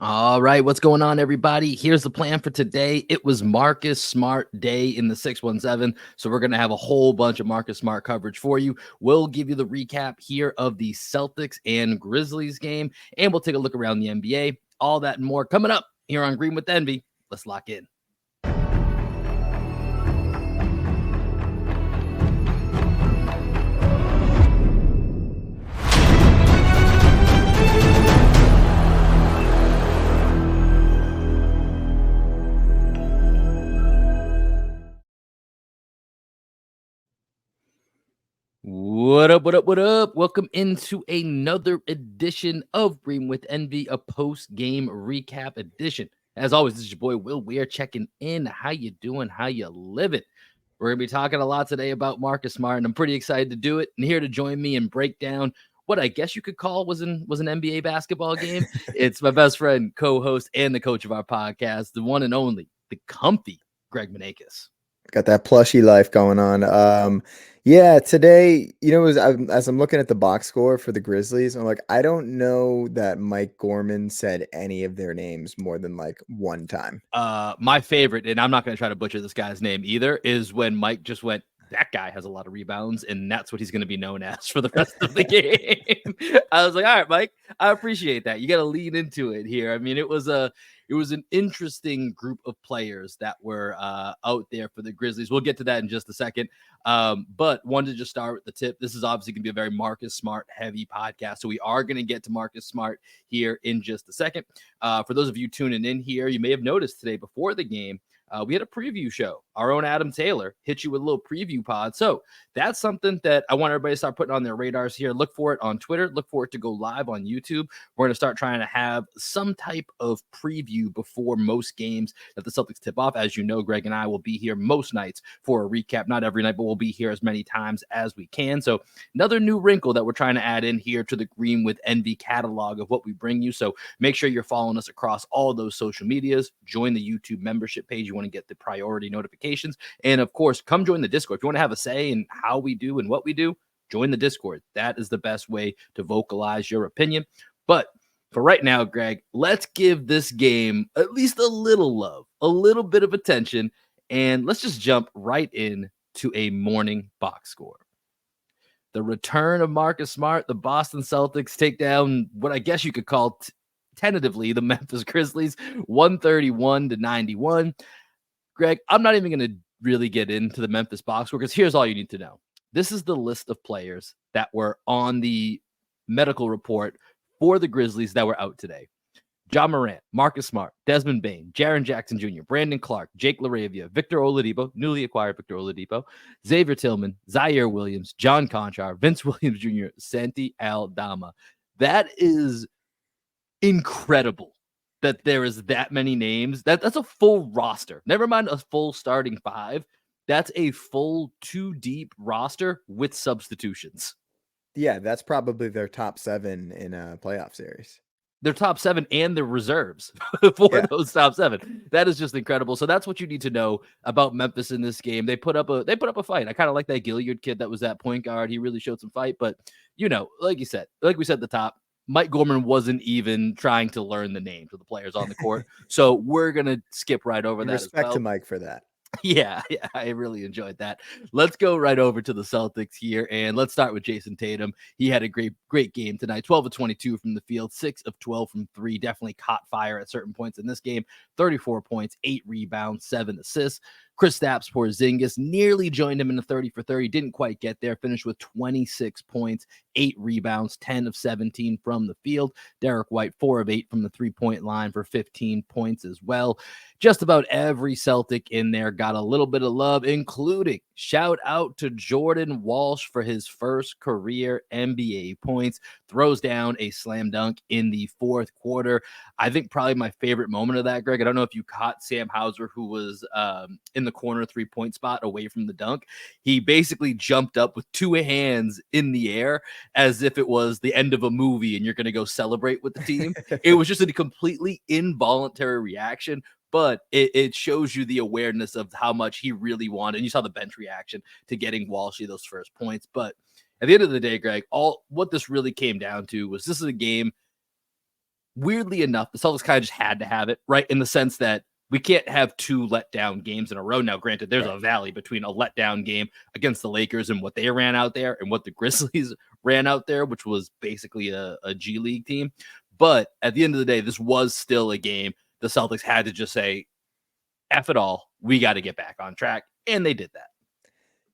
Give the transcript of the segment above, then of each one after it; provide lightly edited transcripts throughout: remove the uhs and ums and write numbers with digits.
All right, what's going on, everybody? Here's the plan for today. It was Marcus Smart Day in the 617, so we're going to have a whole bunch of Marcus Smart coverage for you. We'll give you the recap here of the Celtics and Grizzlies game, and we'll take a look around the NBA. All that and more coming up here on Green with Envy. Let's lock in. What up, what up, what up? Welcome into another edition of Green with Envy, a post-game recap edition. As always, this is your boy Will Weir checking in. How you doing? How you living? We're going to be talking a lot today about Marcus Smart, and I'm pretty excited to do it. And here to join me and break down what I guess you could call was an NBA basketball game. It's my best friend, co-host, and the coach of our podcast, the one and only, the comfy Greg Manakis. Got that plushy life going on. Yeah, today, as I'm looking at the box score for the Grizzlies, I'm like, I don't know that Mike Gorman said any of their names more than like one time. My favorite, and I'm not going to try to butcher this guy's name either, is when Mike just went, that guy has a lot of rebounds, and that's what he's going to be known as for the rest of the game. I was like, all right, Mike, I appreciate that. You got to lean into it here. I mean, it was an interesting group of players that were out there for the Grizzlies. We'll get to that in just a second. But wanted to just start with the tip. This is obviously going to be a very Marcus Smart heavy podcast. So we are going to get to Marcus Smart here in just a second. For those of you tuning in here, you may have noticed today before the game, we had a preview show. Our own Adam Taylor hit you with a little preview pod. So that's something that I want everybody to start putting on their radars here. Look for it on Twitter. Look for it to go live on YouTube. We're going to start trying to have some type of preview before most games that the Celtics tip off. As you know, Greg and I will be here most nights for a recap. Not every night, but we'll be here as many times as we can. So another new wrinkle that we're trying to add in here to the Green with Envy catalog of what we bring you. So make sure you're following us across all those social medias. Join the YouTube membership page. You want to get the priority notifications. And of course, come join the Discord. If you want to have a say in how we do and what we do, join the Discord. That is the best way to vocalize your opinion. But for right now, Greg, let's give this game at least a little love, a little bit of attention, and let's just jump right in to a morning box score. The return of Marcus Smart, the Boston Celtics take down what I guess you could call tentatively the Memphis Grizzlies, 131-91. Greg, I'm not even going to really get into the Memphis box score because here's all you need to know. This is the list of players that were on the medical report for the Grizzlies that were out today. John Morant, Marcus Smart, Desmond Bane, Jaren Jackson Jr., Brandon Clark, Jake LaRavia, Victor Oladipo, newly acquired Victor Oladipo, Xavier Tillman, Zaire Williams, John Conchar, Vince Williams Jr., Santi Aldama. That is incredible that there is that many names. That's a full roster. Never mind a full starting five. That's a full 2-deep roster with substitutions. Yeah, that's probably their top 7 in a playoff series. Their top 7 and their reserves for those top 7. That is just incredible. So that's what you need to know about Memphis in this game. They put up a fight. I kind of like that Gilliard kid that was that point guard. He really showed some fight. But like we said at the top, Mike Gorman wasn't even trying to learn the names of the players on the court. So we're going to skip right over that. Respect to Mike for that. Yeah, I really enjoyed that. Let's go right over to the Celtics here, and let's start with Jason Tatum. He had a great game tonight. 12 of 22 from the field, 6 of 12 from 3. Definitely caught fire at certain points in this game. 34 points, 8 rebounds, 7 assists. Kristaps Porzingis nearly joined him in the 30 for 30. Didn't quite get there. Finished with 26 points, 8 rebounds, 10 of 17 from the field. Derek White, 4 of 8 from the three-point line for 15 points as well. Just about every Celtic in there got a little bit of love, including shout out to Jordan Walsh for his first career NBA points. Throws down a slam dunk in the fourth quarter. I think probably my favorite moment of that, Greg. I don't know if you caught Sam Hauser, who was in the corner 3-point spot away from the dunk. He basically jumped up with 2 hands in the air as if it was the end of a movie and you're going to go celebrate with the team. It was just a completely involuntary reaction. But it shows you the awareness of how much he really wanted. And you saw the bench reaction to getting Walshy those first points. But at the end of the day, Greg, what this really came down to was this is a game weirdly enough, the Celtics kind of just had to have it, right? In the sense that we can't have 2 letdown games in a row. Now, granted, there's a valley between a letdown game against the Lakers and what they ran out there and what the Grizzlies ran out there, which was basically a G League team. But at the end of the day, this was still a game the Celtics had to just say, F it all. We got to get back on track. And they did that.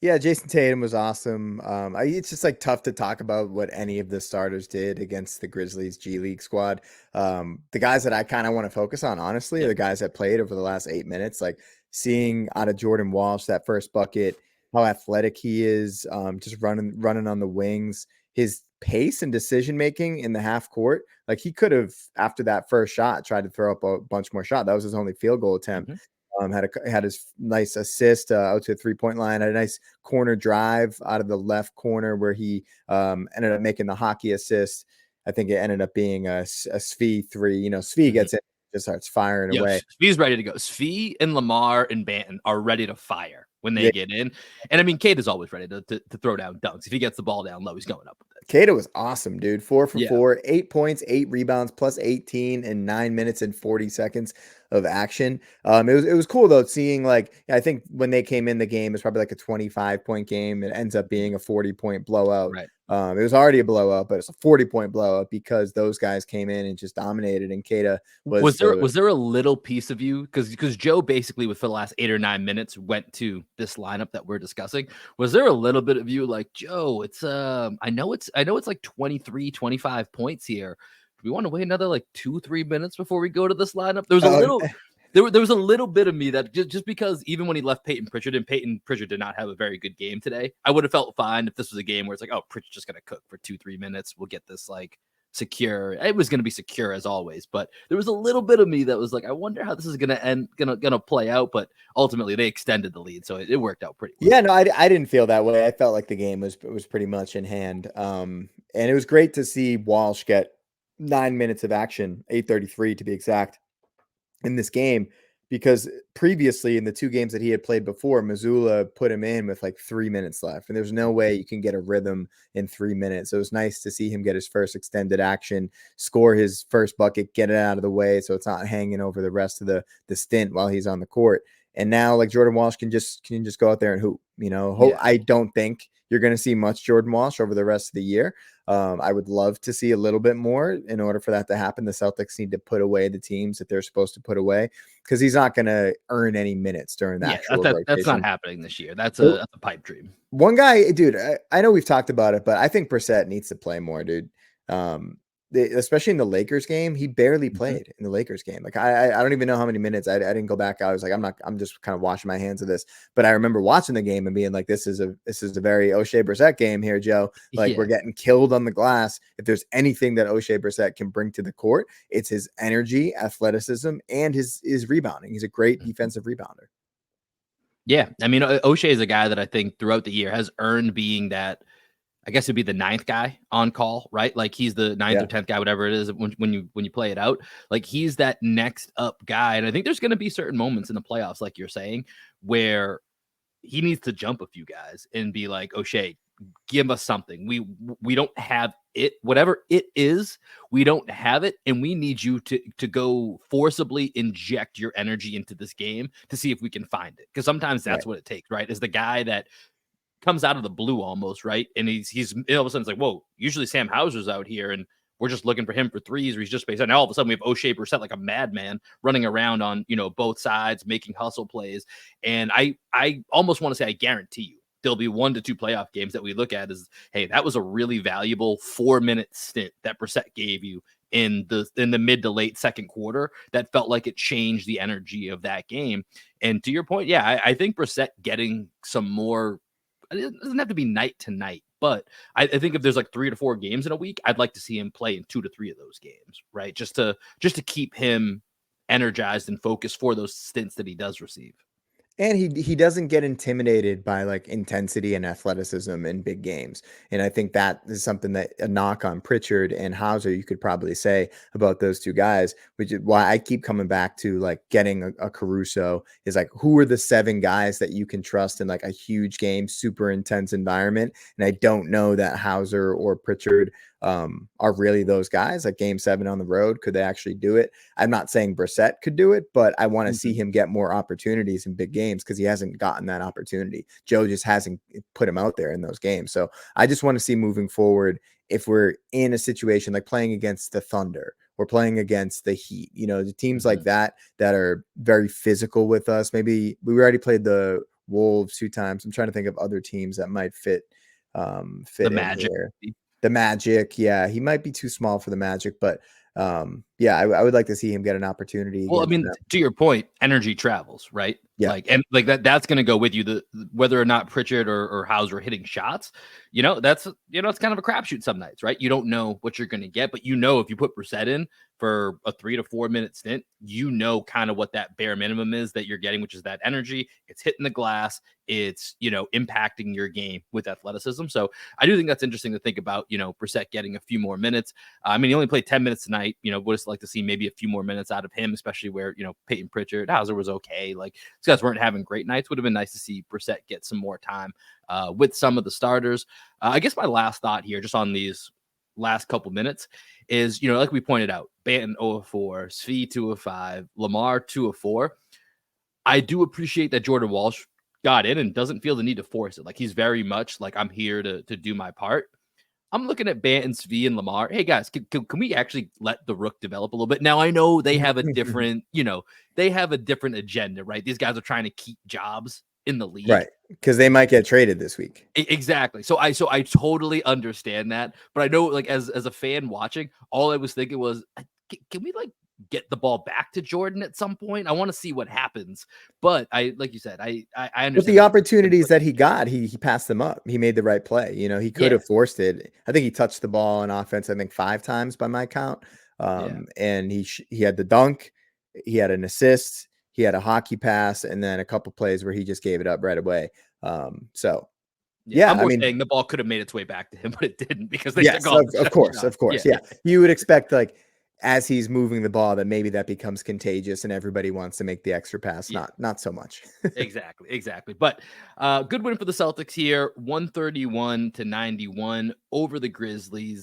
Yeah, Jason Tatum was awesome. It's just like tough to talk about what any of the starters did against the Grizzlies G League squad. The guys that I kind of want to focus on, honestly, are the guys that played over the last 8 minutes. Like seeing out of Jordan Walsh that first bucket, how athletic he is, just running on the wings. His pace and decision making in the half court, like he could have after that first shot tried to throw up a bunch more shot. That was his only field goal attempt. Had his nice assist out to the 3-point line, had a nice corner drive out of the left corner where he ended up making the hockey assist. I think it ended up being a Svi 3. You know, Svi gets in, just starts firing away. Svi's ready to go. Svi and Lamar and Banton are ready to fire when they get in. And I mean, Cade is always ready to throw down dunks. If he gets the ball down low, he's going up with it. Cade was awesome, dude. 4 for 4, 8 points, 8 rebounds, plus 18 in 9 minutes and 40 seconds of action. It was cool though, seeing like, I think when they came in the game, it's probably like a 25-point game. It ends up being a 40-point blowout. Right. It was already a blowout, but it's a 40-point blowout because those guys came in and just dominated. And Keita was there a little piece of you because Joe basically for the last 8 or 9 minutes went to this lineup that we're discussing. Was there a little bit of you like, Joe, it's I know it's like 23, 25 points here. Do we want to wait another like 2-3 minutes before we go to this lineup? There was a little there was a little bit of me that just because even when he left Peyton Pritchard, and Peyton Pritchard did not have a very good game today, I would have felt fine if this was a game where it's like, oh, Pritchard's just gonna cook for 2-3 minutes. We'll get this like secure. It was gonna be secure as always, but there was a little bit of me that was like, I wonder how this is gonna play out. But ultimately, they extended the lead, so it worked out pretty well. Yeah, no, I didn't feel that way. I felt like the game was pretty much in hand. And it was great to see Walsh get 9 minutes of action, 8:33 to be exact, in this game, because previously in the 2 games that he had played before, Missoula put him in with like 3 minutes left, and there's no way you can get a rhythm in 3 minutes. So it was nice to see him get his first extended action, score his first bucket, get it out of the way, so it's not hanging over the rest of the stint while he's on the court. And now, like, Jordan Walsh can just go out there and hoop. You know, I don't think you're going to see much Jordan Walsh over the rest of the year. I would love to see a little bit more. In order for that to happen, the Celtics need to put away the teams that they're supposed to put away, because he's not going to earn any minutes during the actual rotation. That's not happening this year. That's a pipe dream. One guy, dude, I know we've talked about it, but I think Brissett needs to play more, dude. Especially in the Lakers game, he barely played in the Lakers game. Like I don't even know how many minutes. I didn't go back. I was like, I'm just kind of washing my hands of this. But I remember watching the game and being like, this is a very O'Shea Brissett game here, Joe. Like we're getting killed on the glass. If there's anything that O'Shea Brissett can bring to the court, it's his energy, athleticism, and his rebounding. He's a great defensive rebounder. Yeah, I mean, O'Shea is a guy that I think throughout the year has earned being that. I guess it'd be the 9th guy on call, right? Like he's the 9th or 10th guy, whatever it is, when you play it out. Like he's that next up guy. And I think there's going to be certain moments in the playoffs, like you're saying, where he needs to jump a few guys and be like, O'Shea, give us something. We don't have it, whatever it is, we don't have it. And we need you to go forcibly inject your energy into this game to see if we can find it. Because sometimes that's what it takes, right? Is the guy that comes out of the blue almost, right? And he's all of a sudden it's like, whoa, usually Sam Hauser's out here and we're just looking for him for threes, or he's just based on. Now all of a sudden we have O'Shea Brissett like a madman running around on, both sides, making hustle plays. And I almost want to say, I guarantee you there'll be 1 to 2 playoff games that we look at as, hey, that was a really valuable 4-minute stint that Brissett gave you in the mid to late second quarter that felt like it changed the energy of that game. And to your point, yeah, I think Brissett getting some more. It doesn't have to be night to night, but I think if there's like 3 to 4 games in a week, I'd like to see him play in 2 to 3 of those games, right? Just to keep him energized and focused for those stints that he does receive. And he doesn't get intimidated by like intensity and athleticism in big games. And I think that is something that a knock on Pritchard and Hauser you could probably say about those 2 guys, which is why I keep coming back to like getting a Caruso is like, who are the 7 guys that you can trust in like a huge game, super intense environment? And I don't know that Hauser or Pritchard are really those guys. Like Game 7 on the road, could they actually do it? I'm not saying Brissett could do it, but I want to see him get more opportunities in big games because he hasn't gotten that opportunity. Joe just hasn't put him out there in those games. So I just want to see moving forward, if we're in a situation like playing against the Thunder, we're playing against the Heat, the teams like that are very physical with us. Maybe we already played the Wolves 2 times. I'm trying to think of other teams that might fit The in Magic. here. The Magic, yeah, he might be too small for the Magic, but yeah, I would like to see him get an opportunity Well, I against mean, them. to your point, energy travels, right? Yeah. And that's going to go with you. Whether or not Pritchard or Hauser are hitting shots, that's it's kind of a crapshoot some nights, right? You don't know what you're going to get, but if you put Brissett in for a 3 to 4 minute stint, kind of what that bare minimum is that you're getting, which is that energy. It's hitting the glass. It's impacting your game with athleticism. So I do think that's interesting to think about. Brissett getting a few more minutes. I mean, he only played 10 minutes tonight. Would just like to see maybe a few more minutes out of him, especially where Peyton Pritchard, Hauser was okay. Like, these guys weren't having great nights. Would have been nice to see Brissett get some more time with some of the starters. I guess my last thought here, just on these last couple minutes, is like we pointed out, Banton 0 of 4, Svi 2 of 5, Lamar 2 of 4. I do appreciate that Jordan Walsh got in and doesn't feel the need to force it. Like, he's very much like, I'm here to do my part. I'm looking at Banton, Svi, and Lamar. Hey, guys, can we actually let the Rook develop a little bit? Now, I know they have a different, agenda, right? These guys are trying to keep jobs in the league. Right. Because they might get traded this week. Exactly. So I totally understand that. But I know, like, as a fan watching, all I was thinking was, can we get the ball back to Jordan at some point? I want to see what happens. But like you said, I understand. But the opportunities that he got, he passed them up. He made the right play. He could have forced it. I think he touched the ball on offense, 5 times by my count. And he had the dunk, he had an assist, he had a hockey pass, and then a couple plays where he just gave it up right away. I'm saying the ball could have made its way back to him, but it didn't, because they took all of course. Yeah. You would expect, like, as he's moving the ball, that maybe that becomes contagious and everybody wants to make the extra pass. Not so much. Exactly. But good win for the Celtics here, 131-91 over the Grizzlies.